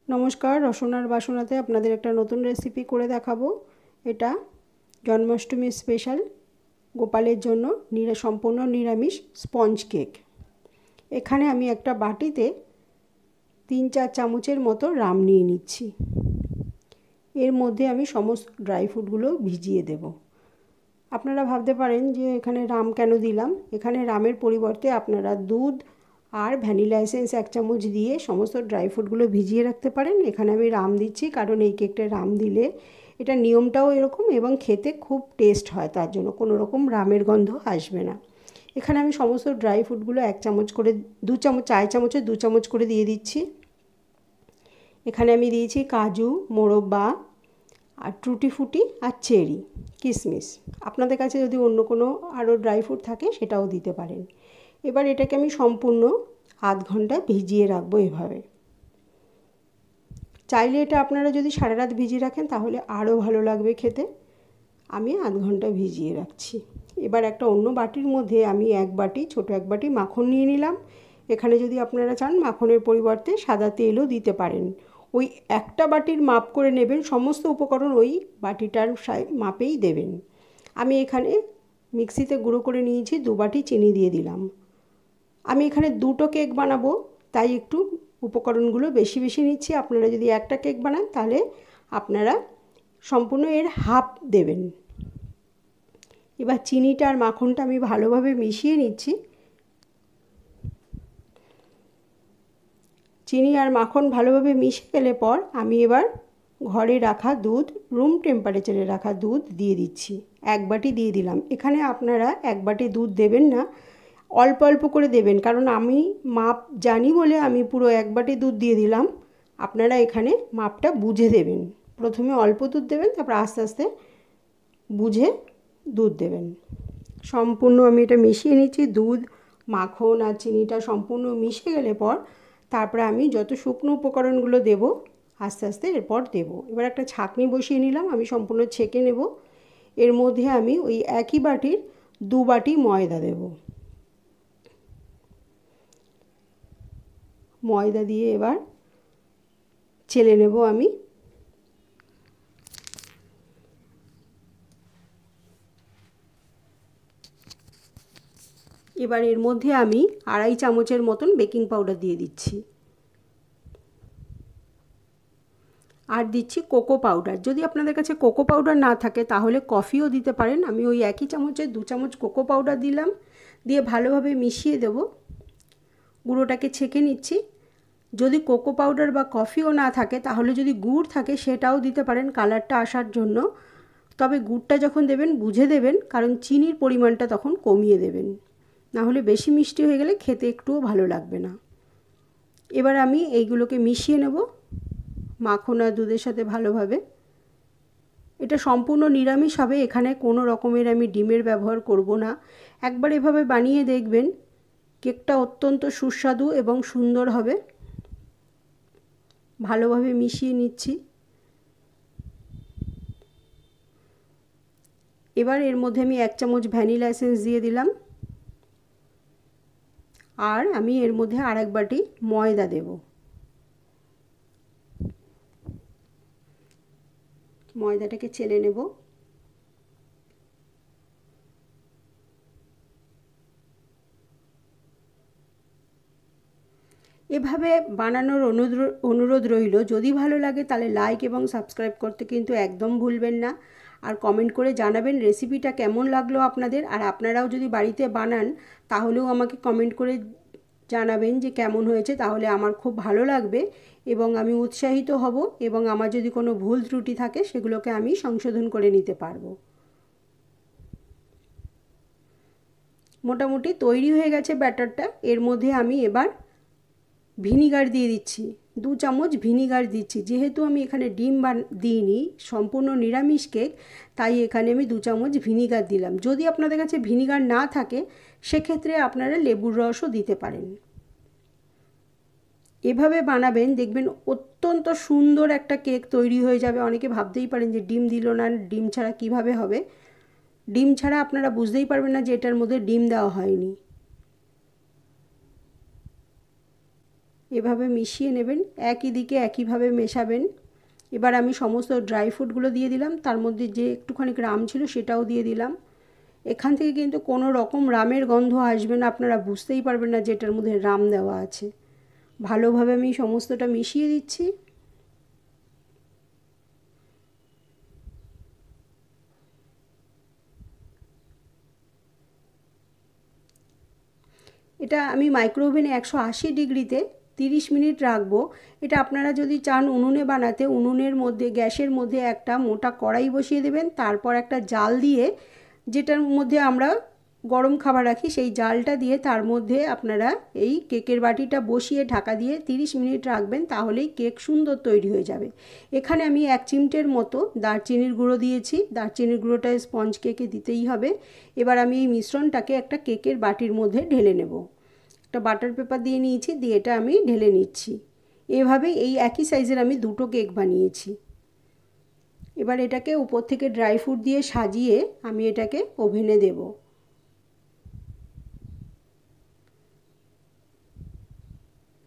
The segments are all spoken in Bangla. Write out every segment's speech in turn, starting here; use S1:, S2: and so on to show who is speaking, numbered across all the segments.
S1: নমস্কার, রসনার বাসনাতে আপনাদের একটা নতুন রেসিপি করে দেখাবো। এটা জন্মাষ্টমী স্পেশাল গোপালের জন্য সম্পূর্ণ নিরামিষ স্পঞ্জ কেক। এখানে আমি একটা বাটিতে 3-4 চামচের মতো রাম নিয়ে নিচ্ছি। এর মধ্যে আমি সমস্ত ড্রাই ফ্রুটগুলো ভিজিয়ে দেব। আপনারা ভাবতে পারেন যে এখানে রাম কেন দিলাম। এখানে রামের পরিবর্তে আপনারা দুধ আর ভ্যানিলা এসেন্স 1 চামচ দিয়ে সমস্ত ড্রাই ফ্রুটগুলো ভিজিয়ে রাখতে পারেন। এখানে আমি রাম দিচ্ছি কারণ এই কেকটা রাম দিলে এটা নিয়মটাও এরকম এবং খেতে খুব টেস্ট হয়, তার জন্য কোনো রকম রামের গন্ধ আসবে না। এখানে আমি সমস্ত ড্রাই ফ্রুটগুলো 1 চামচ করে 2 চামচ, 4 চামচে 2 চামচ করে দিয়ে দিচ্ছি। এখানে আমি দিয়েছি কাজু, মোরব্বা আর টুটি ফুটি আর চেরি, কিশমিশ। আপনাদের কাছে যদি অন্য কোনো আরও ড্রাই ফ্রুট থাকে সেটাও দিতে পারেন। এবার এটাকে আমি সম্পূর্ণ আধ ঘন্টা ভিজিয়ে রাখবো এভাবে। চাইলে এটা আপনারা যদি সারা রাত ভিজিয়ে রাখেন তাহলে আরও ভালো লাগবে খেতে। আমি আধ ঘন্টা ভিজিয়ে রাখছি। এবার একটা অন্য বাটির মধ্যে আমি ছোটো এক বাটি মাখন নিয়ে নিলাম। এখানে যদি আপনারা চান মাখনের পরিবর্তে সাদা তেলও দিতে পারেন। ওই একটা বাটির মাপ করে নেবেন, সমস্ত উপকরণ ওই বাটিটার মাপেই দেবেন। আমি এখানে মিক্সিতে গুঁড়ো করে নিয়েছি, 2 বাটি চিনি দিয়ে দিলাম। আমি এখানে 2টো কেক বানাবো, তাই একটু উপকরণগুলো বেশি বেশি নিচ্ছি। আপনারা যদি একটা কেক বানান তাহলে আপনারা সম্পূর্ণ এর হাফ দেবেন। এবার চিনিটা আর মাখনটা আমি ভালোভাবে মিশিয়ে নিচ্ছি। চিনি আর মাখন ভালোভাবে মিশে গেলে পর আমি এবার ঘরে রাখা দুধ, রুম টেম্পারেচারে রাখা দুধ দিয়ে দিচ্ছি। 1 বাটি দিয়ে দিলাম। এখানে আপনারা 1 বাটি দুধ দেবেন না, অল্প অল্প করে দেবেন, কারণ আমি মাপ জানি বলে আমি পুরো 1 বাটি দুধ দিয়ে দিলাম। আপনারা এখানে মাপটা বুঝে দেবেন। প্রথমে অল্প দুধ দেবেন, তারপর আস্তে আস্তে বুঝে দুধ দেবেন। সম্পূর্ণ আমি এটা মিশিয়ে নিচ্ছি। দুধ, মাখন আর চিনিটা সম্পূর্ণ মিশে গেলে পর তারপরে আমি যত শুকনো উপকরণগুলো দেব আস্তে আস্তে এরপর দেব। এবার একটা ছাঁকনি বসিয়ে নিলাম, আমি সম্পূর্ণ ছেঁকে নেব। এর মধ্যে আমি ওই একই বাটির 2 বাটি ময়দা দেব। ময়দা দিয়ে এবার চেলে নেব আমি। এবার এর মধ্যে আমি 2.5 চামচের মতন বেকিং পাউডার দিয়ে দিচ্ছি। আর দিচ্ছি কোকো পাউডার। যদি আপনাদের কাছে কোকো পাউডার না থাকে তাহলে কফিও দিতে পারেন। আমি ওই একই চামচে 2 চামচ কোকো পাউডার দিলাম, দিয়ে ভালোভাবে মিশিয়ে দেব। গুঁড়োটাকে ছেঁকে নিচ্ছি। যদি কোকো পাউডার বা কফিও না থাকে তাহলে যদি গুড় থাকে সেটাও দিতে পারেন কালারটা আসার জন্য। তবে গুড়টা যখন দেবেন বুঝে দেবেন, কারণ চিনির পরিমাণটা তখন কমিয়ে দেবেন, নাহলে বেশি মিষ্টি হয়ে গেলে খেতে একটুও ভালো লাগবে না। এবার আমি এইগুলোকে মিশিয়ে নেব মাখন আর দুধের সাথে ভালোভাবে। এটা সম্পূর্ণ নিরামিষ হবে, এখানে কোনো রকমের আমি ডিমের ব্যবহার করব না। একবার এভাবে বানিয়ে দেখবেন, কেকটা অত্যন্ত সুস্বাদু এবং সুন্দর হবে। ভালোভাবে মিশিয়ে নিচ্ছি। এবার এর মধ্যে আমি 1 চামচ ভ্যানিলা এসেন্স দিয়ে দিলাম, আর আমি এর মধ্যে আরেক বাটি ময়দা দেব। ময়দাটাকে চেলে নেব। এভাবে বানানোর অনুরোধ রইল। যদি ভালো লাগে তাহলে লাইক এবং সাবস্ক্রাইব করতে কিন্তু একদম ভুলবেন না। আর কমেন্ট করে জানাবেন রেসিপিটা কেমন লাগলো আপনাদের। আর আপনারাও যদি বাড়িতে বানান তাহলেও আমাকে কমেন্ট করে জানাবেন যে কেমন হয়েছে, তাহলে আমার খুব ভালো লাগবে এবং আমি উৎসাহিত হব, এবং আমার যদি কোনো ভুল ত্রুটি থাকে সেগুলোকে আমি সংশোধন করে নিতে পারবো। মোটামুটি তৈরি হয়ে গেছে ব্যাটারটা। এর মধ্যে আমি এবার ভিনিগার দিয়ে দিচ্ছি। 2 চামচ ভিনিগার দিচ্ছি। যেহেতু আমি এখানে ডিম দিইনি, সম্পূর্ণ নিরামিষ কেক, তাই এখানে আমি 2 চামচ ভিনিগার দিলাম। যদি আপনাদের কাছে ভিনিগার না থাকে সেক্ষেত্রে আপনারা লেবুর রসও দিতে পারেন। এভাবে বানাবেন, দেখবেন অত্যন্ত সুন্দর একটা কেক তৈরি হয়ে যাবে। অনেকে ভাবতেই পারেন যে ডিম দিল না, ডিম ছাড়া কিভাবে হবে। ডিম ছাড়া আপনারা বুঝতেই পারবেন না যে এটার মধ্যে ডিম দেওয়া হয়নি। এভাবে মিশিয়ে নেবেন, একই দিকে একইভাবে মেশাবেন। এবার আমি সমস্ত ড্রাই ফ্রুটগুলো দিয়ে দিলাম, তার মধ্যে যে একটুখানি রাম ছিল সেটাও দিয়ে দিলাম। এখান থেকে কিন্তু কোনো রকম রামের গন্ধ আসবে না, আপনারা বুঝতেই পারবেন না যে এটার মধ্যে রাম দেওয়া আছে। ভালোভাবে আমি সমস্তটা মিশিয়ে দিচ্ছি। এটা আমি মাইক্রোওভেনে 180 ডিগ্রিতে 30 মিনিট রাখবো। এটা আপনারা যদি চান উনুনে বানাতে, উনুনের মধ্যে গ্যাসের মধ্যে একটা মোটা কড়াই বসিয়ে দেবেন, তারপর একটা জাল দিয়ে, যেটার মধ্যে আমরা গরম খাবার রাখি সেই জালটা দিয়ে তার মধ্যে আপনারা এই কেকের বাটিটা বসিয়ে ঢাকা দিয়ে 30 মিনিট রাখবেন, তাহলেই কেক সুন্দর তৈরি হয়ে যাবে। এখানে আমি 1 চিমটের মতো দারচিনির গুঁড়ো দিয়েছি, দারচিনির গুঁড়োটা স্পঞ্জ কেকে দিতেই হবে। এবার আমি এই মিশ্রণটাকে একটা কেকের বাটির মধ্যে ঢেলে নেব। একটা বাটার পেপার দিয়ে নিয়েছি, দিয়ে এটা আমি ঢেলে নিচ্ছি। এভাবে এই একই সাইজের আমি 2টো কেক বানিয়েছি। এবার এটাকে উপর থেকে ড্রাই ফ্রুট দিয়ে সাজিয়ে আমি এটাকে ওভেনে দেব।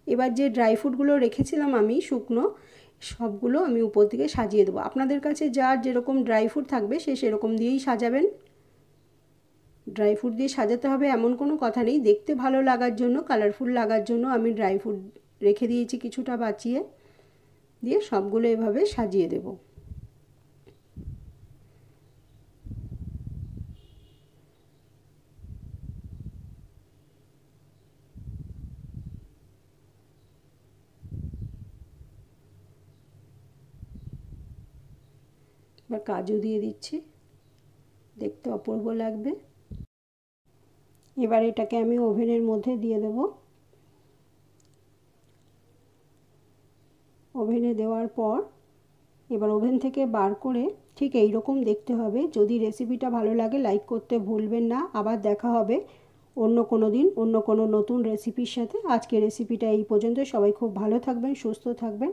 S1: এবার যে ড্রাই ফ্রুটগুলো রেখেছিলাম আমি শুকনো, সবগুলো আমি উপর থেকে সাজিয়ে দেবো। আপনাদের কাছে যার যেরকম ড্রাই ফ্রুট থাকবে সে সেরকম দিয়েই সাজাবেন। ড্রাই ফ্রুট দিয়ে সাজাতে হবে এমন কোনো কথা নেই, দেখতে ভালো লাগার জন্য, কালারফুল লাগার জন্য আমি ড্রাই ফ্রুট রেখে দিয়েছি কিছুটা বাঁচিয়ে, দিয়ে সবগুলো এভাবে সাজিয়ে দেব। এবার কাজু দিয়ে দিচ্ছি, দেখতে অপূর্ব লাগবে। এবার এটাকে আমি ওভেনের মধ্যে দিয়ে দেব। ওভেনে দেওয়ার পর এবার ওভেন থেকে বার করে ঠিক এই রকম দেখতে হবে। যদি রেসিপিটা ভালো লাগে লাইক করতে ভুলবেন না। আবার দেখা হবে অন্য কোনো দিন অন্য কোনো নতুন রেসিপির সাথে। আজকে রেসিপিটা এই পর্যন্ত। সবাই খুব ভালো থাকবেন, সুস্থ থাকবেন।